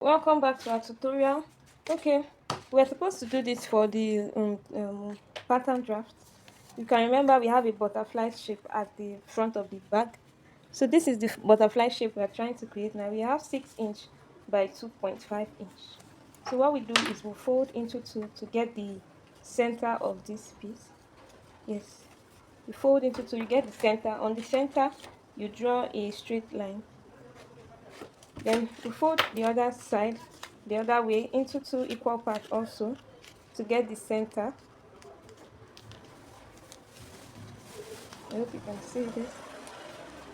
Welcome back to our tutorial. Okay, we're supposed to do this for the pattern draft. You can remember we have a butterfly shape at the front of the bag. So this is the butterfly shape we're trying to create now. We have 6 inch by 2.5 inch. So what we do is we'll fold into two to get the center of this piece. Yes, you fold into two, you get the center. On the center, you draw a straight line. Then you fold the other side the other way into two equal parts also to get the center. I hope you can see this.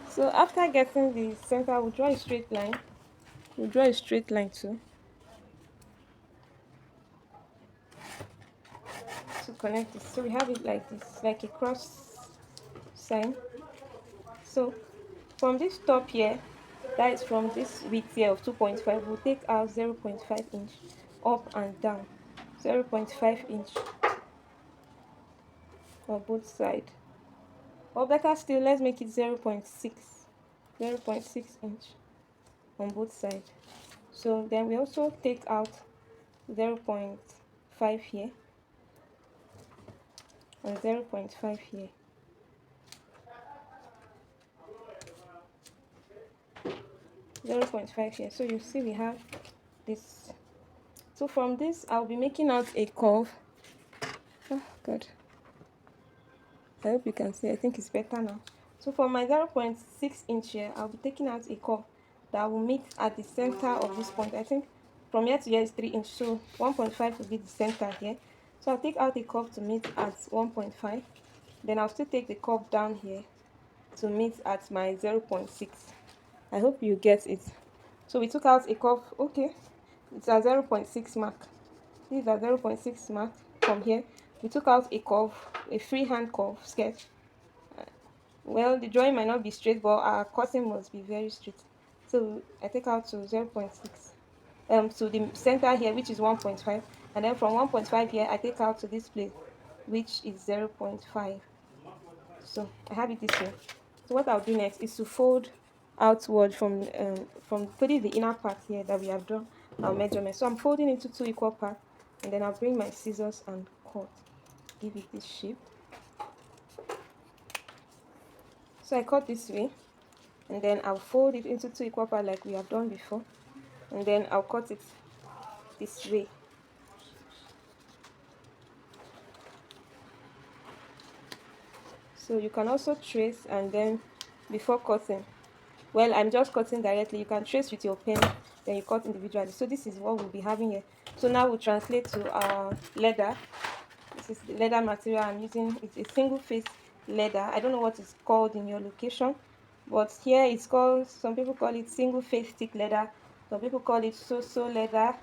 So after getting the center, we'll draw a straight line. We'll draw a straight line too to connect it. So we have it like this, like a cross sign. So from this top here, that is from this width here of 2.5, we'll take out 0.5 inch up and down, 0.5 inch on both sides. Or better still, let's make it 0.6 inch on both sides. So then we also take out 0.5 here and 0.5 here. 0.5 here. So you see we have this. So from this, I'll be making out a curve. Oh God, I hope you can see. I think it's better now. So for my 0.6 inch here, I'll be taking out a curve that will meet at the center of this point. I think from here to here is 3 inch, so 1.5 will be the center here. So I'll take out a curve to meet at 1.5. Then I'll still take the curve down here to meet at my 0.6. I hope you get it. So we took out a curve. Okay, it's a 0.6 mark. This is a 0.6 mark. From here we took out a curve, a freehand curve sketch. Well, the drawing might not be straight, but our cutting must be very straight. So I take out to 0.6 to the center here, which is 1.5, and then from 1.5 here I take out to this place, which is 0.5. So I have it this way. So what I'll do next is to fold outward from putting the inner part here that we have drawn our measurement. So I'm folding into two equal parts, and then I'll bring my scissors and cut, give it this shape. So I cut this way, and then I'll fold it into two equal parts like we have done before, and then I'll cut it this way. So you can also trace, and then before cutting, well, I'm just cutting directly. You can trace with your pen, then you cut individually. So this is what we'll be having here. So now we'll translate to our leather. This is the leather material I'm using. It's a single face leather. I don't know what it's called in your location, but here it's called, some people call it single face thick leather, some people call it so leather.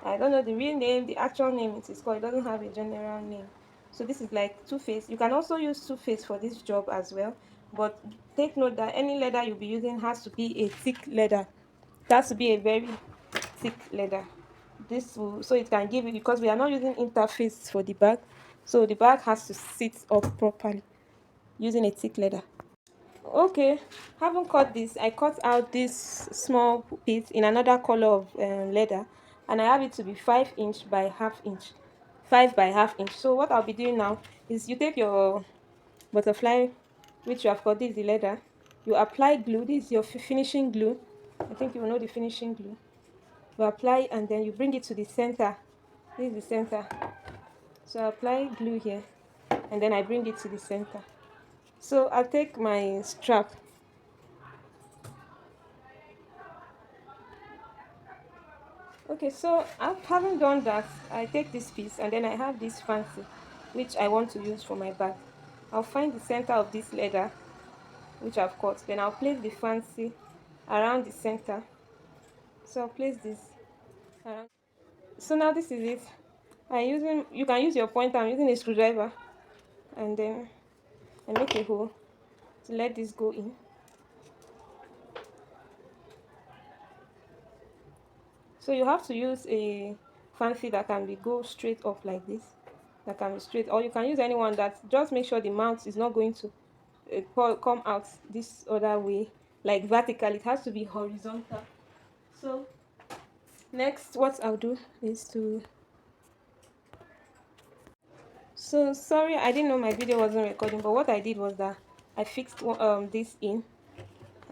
I don't know the real name, the actual name it is called. It doesn't have a general name. So this is like two-face. You can also use two-face for this job as well, but take note that any leather you'll be using has to be a thick leather. It has to be a very thick leather. This will, so it can give you, because we are not using interface for the bag, so the bag has to sit up properly using a thick leather. Okay, having cut this, I cut out this small piece in another color of leather, and I have it to be 5 inch by half inch, 5 by half inch. So what I'll be doing now is you take your butterfly, which you have cut, this is the leather, you apply glue. This is your finishing glue. I think you will know the finishing glue. You apply, and then you bring it to the center. This is the center. So I apply glue here, and then I bring it to the center. So I'll take my strap. Okay, so having done that, I take this piece, and then I have this fancy which I want to use for my bag. I'll find the center of this leather which I've cut, then I'll place the fancy around the center. So I'll place this around. So now this is it. You can use your pointer. I'm using a screwdriver, and then I make a hole to let this go in. So you have to use a fancy that can be go straight up like this, that can be straight, or you can use anyone that just make sure the mount is not going to come out this other way, like vertical. It has to be horizontal. So Next, what I'll do is to, so sorry, I didn't know my video wasn't recording, but what I did was that I fixed this in.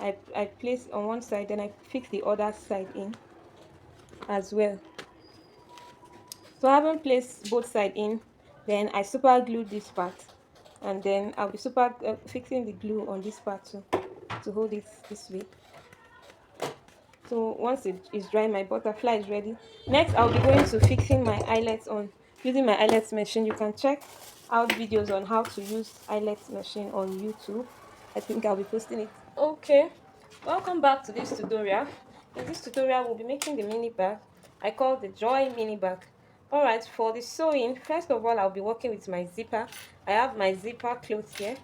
I placed on one side, then I fixed the other side in as well. So having placed both side in, then I super glued this part, and then I'll be super fixing the glue on this part too to hold it this way. So once it is dry, my butterfly is ready. Next, I'll be going to fixing my eyelets on using my eyelets machine. You can check out videos on how to use eyelets machine on YouTube. I think I'll be posting it. Okay, welcome back to this tutorial. In this tutorial, we'll be making the mini bag. I call the Joy mini bag. Alright, for the sewing, first of all, I'll be working with my zipper. I have my zipper closed here,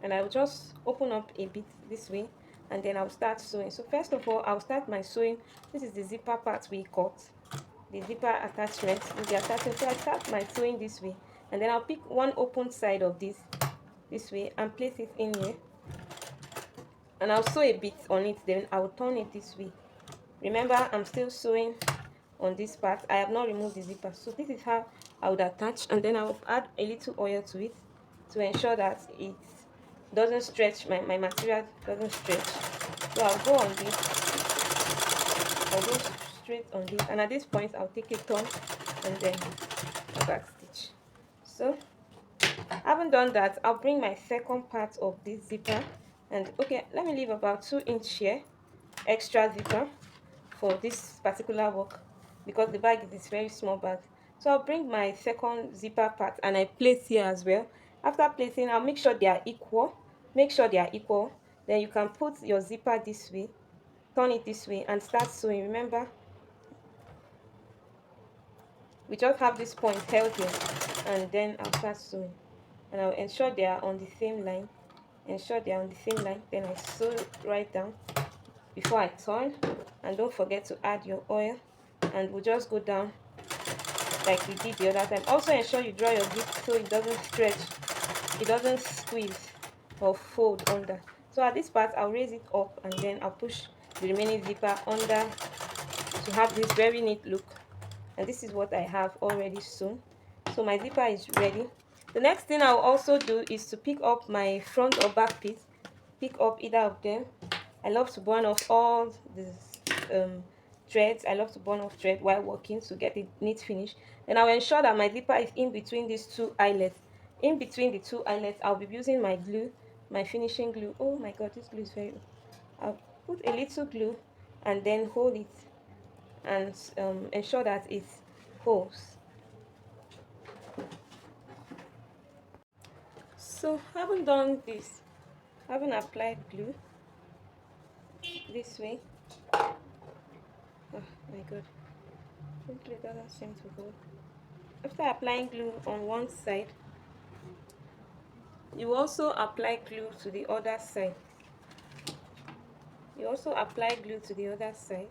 and I'll just open up a bit this way, and then I'll start sewing. So first of all, I'll start my sewing. This is the zipper part we cut, the zipper attachment with the attachment. So I start my sewing this way, and then I'll pick one open side of this way and place it in here, and I'll sew a bit on it, then I'll turn it this way. Remember, I'm still sewing on this part. I have not removed the zipper. So this is how I would attach, and then I'll add a little oil to it to ensure that it doesn't stretch, my material doesn't stretch. So I'll go on this, I'll go straight on this, and at this point I'll take a turn and then a back stitch. So having done that, I'll bring my second part of this zipper, and okay, let me leave about 2-inch here extra zipper for this particular work because the bag is this very small bag. So I'll bring my second zipper part and I place here as well. After placing, I'll make sure they are equal. Make sure they are equal. Then you can put your zipper this way, turn it this way, and start sewing. Remember, we just have this point held here, and then I'll start sewing, and I'll ensure they are on the same line. Ensure they are on the same line. Then I sew right down before I turn, and don't forget to add your oil, and we'll just go down like we did the other time. Also ensure you draw your zip so it doesn't stretch, it doesn't squeeze or fold under. So at this part, I'll raise it up, and then I'll push the remaining zipper under to have this very neat look. And this is what I have already sewn. So my zipper is ready. The next thing I'll also do is to pick up my front or back piece. Pick up either of them. I love to burn off all the threads. I love to burn off thread while working to get a neat finish. Then I'll ensure that my zipper is in between these two eyelets. In between the two eyelets, I'll be using my glue, my finishing glue. Oh my god, this glue is very... I'll put a little glue and then hold it and ensure that it holds. So having done this, having applied glue this way, oh my god, it doesn't seem to hold. After applying glue on one side, you also apply glue to the other side. You also apply glue to the other side.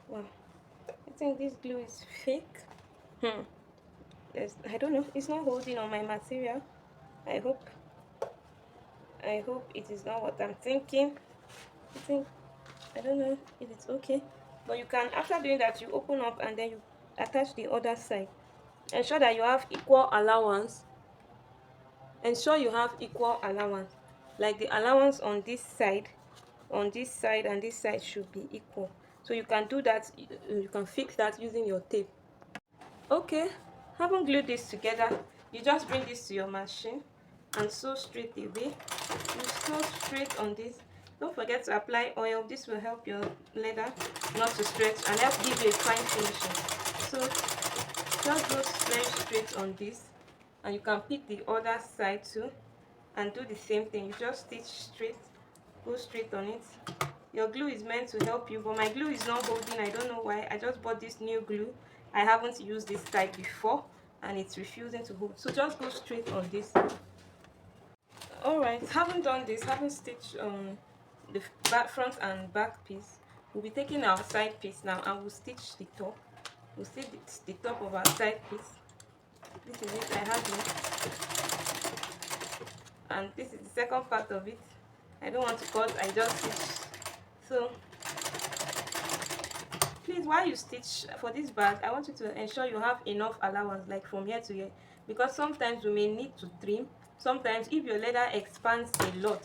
Wow, I think this glue is fake. I don't know, it's not holding on my material. I hope it is not what I'm thinking. I don't know if it's okay, but you can, after doing that, you open up and then you attach the other side. Ensure that you have equal allowance. Ensure you have equal allowance, like the allowance on this side, and this side should be equal. So you can do that, you can fix that using your tape. Okay, having glued this together, you just bring this to your machine and sew straight away. You sew straight on this. Don't forget to apply oil. This will help your leather not to stretch and help give you a fine finishing. So just go very straight on this, and you can pick the other side too and do the same thing. You just stitch straight, go straight on it. Your glue is meant to help you, but my glue is not holding. I don't know why. I just bought this new glue. I haven't used this type before and it's refusing to hold. So just go straight on this. Alright, having done this, having stitched the front and back piece, we'll be taking our side piece now and we'll stitch the top. We'll stitch the top of our side piece. This is it, I have it. And this is the second part of it. I don't want to cut, I just stitch. So please, while you stitch for this bag, I want you to ensure you have enough allowance, like from here to here, because sometimes we may need to trim. Sometimes if your leather expands a lot,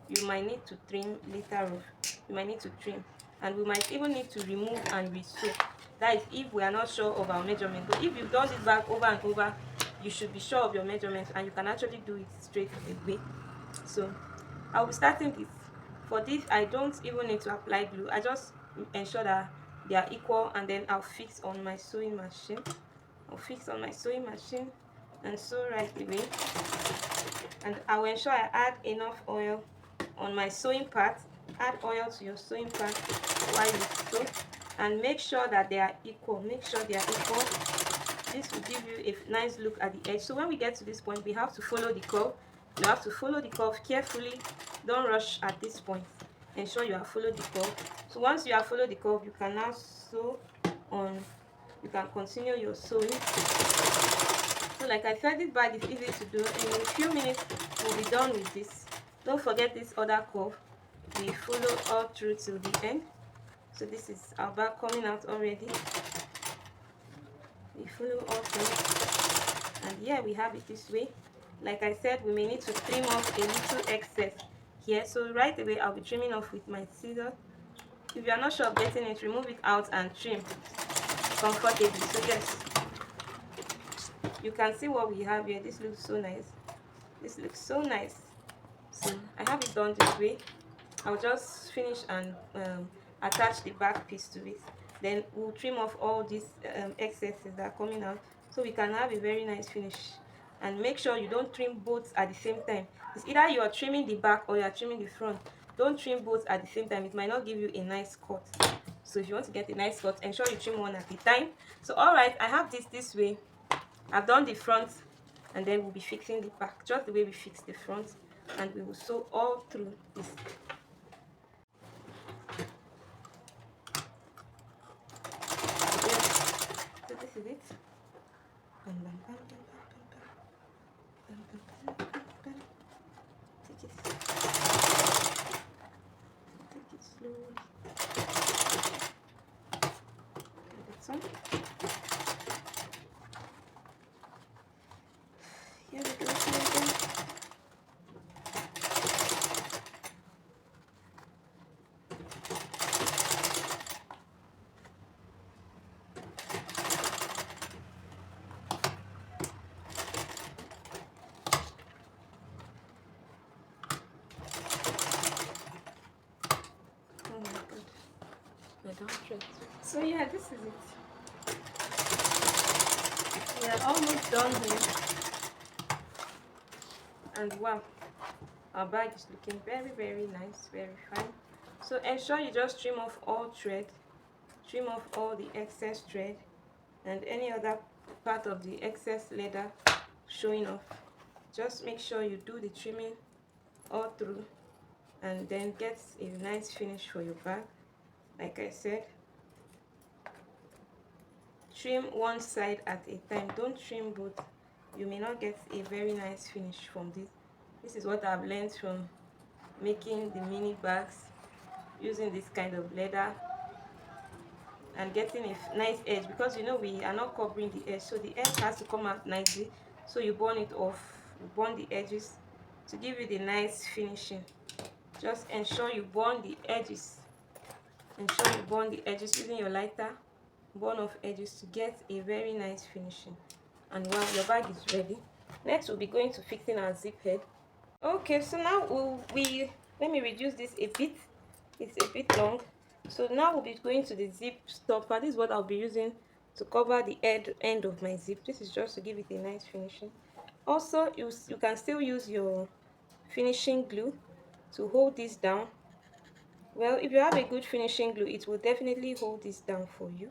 you might need to trim later on. You might need to trim, and we might even need to remove and resew. That is if we are not sure of our measurement. But if you've done this bag over and over, you should be sure of your measurements, and you can actually do it straight away. So I'll be starting this. For this, I don't even need to apply glue. I just ensure that they are equal, and then I'll fix on my sewing machine. And sew right away. And I will ensure I add enough oil on my sewing part. Add oil to your sewing part while you sew, and make sure that they are equal. This will give you a nice look at the edge. So when we get to this point, we have to follow the curve. You have to follow the curve carefully. Don't rush at this point. Ensure you have followed the curve. So once you have followed the curve, you can now sew on. You can continue your sewing. So like I said, this bag is easy to do. In a few minutes, we'll be done with this. Don't forget this other curve. We follow all through till the end. So this is our bag coming out already. We follow all through, and here we have it this way. Like I said, we may need to trim off a little excess here. So right away, I'll be trimming off with my scissors. If you are not sure of getting it, remove it out and trim comfortably. So yes, you can see what we have here. This looks so nice. So I have it done this way. I'll just finish and attach the back piece to it. Then we'll trim off all these excesses that are coming out, so we can have a very nice finish. And make sure you don't trim both at the same time. It's either you are trimming the back or you are trimming the front. Don't trim both at the same time. It might not give you a nice cut. So if you want to get a nice cut, ensure you trim one at a time. So alright, I have this way. I've done the front, and then we'll be fixing the back just the way we fix the front, and we will sew all through this. So this is it. Take it slowly. That's on. Here we go. So yeah, this is it. We are almost done here, and wow, our bag is looking very, very nice, very fine. So ensure you just trim off all thread, trim off all the excess thread and any other part of the excess leather showing off. Just make sure you do the trimming all through, and then get a nice finish for your bag. Like I said, trim one side at a time. Don't trim both. You may not get a very nice finish from this. This is what I've learned from making the mini bags, using this kind of leather and getting a nice edge, because you know we are not covering the edge, so the edge has to come out nicely. So you burn it off, you burn the edges to give you the nice finishing. Just ensure you burn the edges. Ensure you burn the edges using your lighter. Burn off edges to get a very nice finishing. And while your bag is ready, next we'll be going to fixing our zip head. Okay, so now let me reduce this a bit. It's a bit long. So now we'll be going to the zip stopper. This is what I'll be using to cover the end of my zip. This is just to give it a nice finishing. Also, you can still use your finishing glue to hold this down. Well, if you have a good finishing glue, it will definitely hold this down for you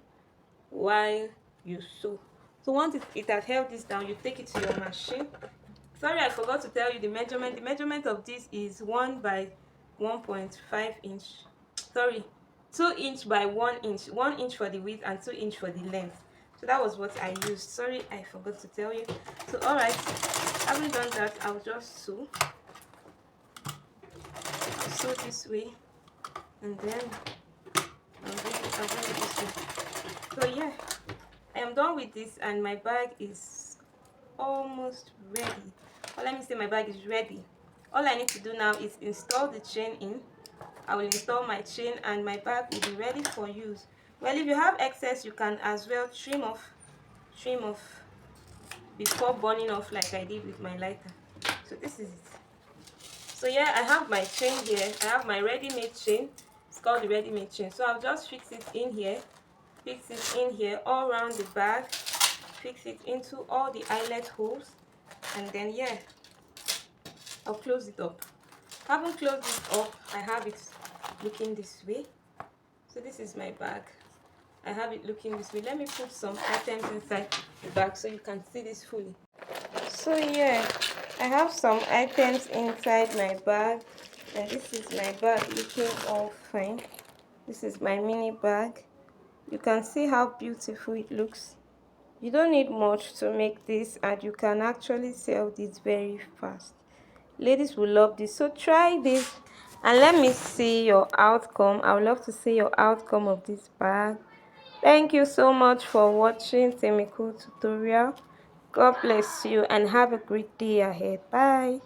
while you sew. So once it has held this down, you take it to your machine. Sorry, I forgot to tell you the measurement. The measurement of this is 1 by 1.5 inch. Sorry, 2 inch by 1 inch. 1 inch for the width and 2 inch for the length. So that was what I used. Sorry, I forgot to tell you. So alright, having done that, I'll just sew. sew this way, and then I'll bring it this way. So yeah, I am done with this, and my bag is almost ready. Or let me say my bag is ready. All I need to do now is install the chain in. I will install my chain and my bag will be ready for use. Well, if you have excess, you can as well trim off before burning off like I did with my lighter. So this is it. So yeah, I have my chain here. I have my ready-made chain. It's called the ready-made chain. So I'll just fix it in here, all around the bag, fix it into all the eyelet holes, and then yeah, I'll close it up. Having closed it up, I have it looking this way. So this is my bag. I have it looking this way. Let me put some items inside the bag so you can see this fully. So yeah, I have some items inside my bag, and this is my bag looking all fine. This is my mini bag. You can see how beautiful it looks. You don't need much to make this, and you can actually sell this very fast. Ladies will love this, so try this and let me see your outcome. I would love to see your outcome of this bag. Thank you so much for watching Temiko tutorial. God bless you and have a great day ahead. Bye.